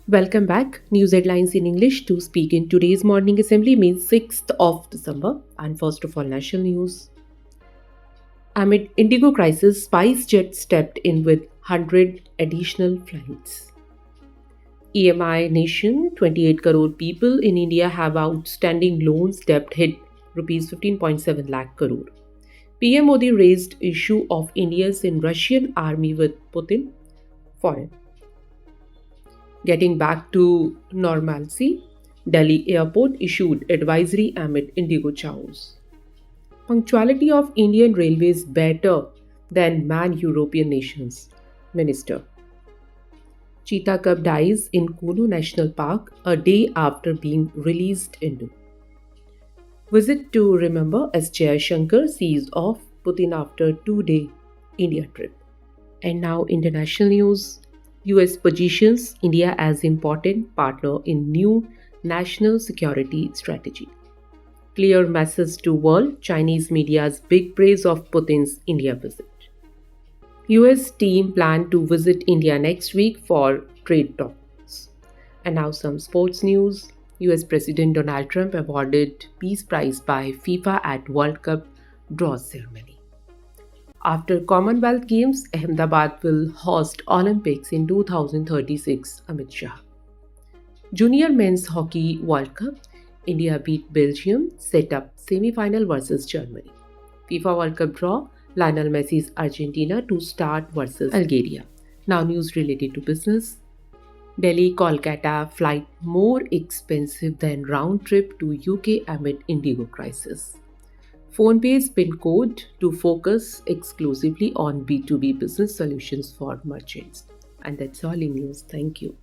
Welcome back. News headlines in English to speak in today's morning assembly means 6th of December. And first of all, national news. Amid Indigo crisis, SpiceJet stepped in with 100 additional flights. EMI nation, 28 crore people in India have outstanding loans, debt hit rupees 15.7 lakh crore. PM Modi raised issue of India's in Russian army with Putin. Foreign. Getting back to normalcy, Delhi airport issued advisory amid Indigo chaos. Punctuality of Indian Railways better than man-European nations. Minister. Cheetah cub dies in Kuno National Park a day after being released into. Visit to remember as Shankar sees off Putin after 2-day India trip. And now international news. US positions India as important partner in new national security strategy. Clear message to world, Chinese media's big praise of Putin's India visit. US team plan to visit India next week for trade talks. And now some sports news. US President Donald Trump awarded Peace Prize by FIFA at World Cup draw ceremony. After Commonwealth Games, Ahmedabad will host Olympics in 2036, Amit Shah. Junior Men's Hockey World Cup, India beat Belgium, set up semi-final versus Germany. FIFA World Cup draw, Lionel Messi's Argentina to start versus Algeria. Now news related to business. Delhi-Kolkata flight more expensive than round trip to UK amid Indigo crisis. PhonePe's PIN code to focus exclusively on B2B business solutions for merchants. And that's all in news. Thank you.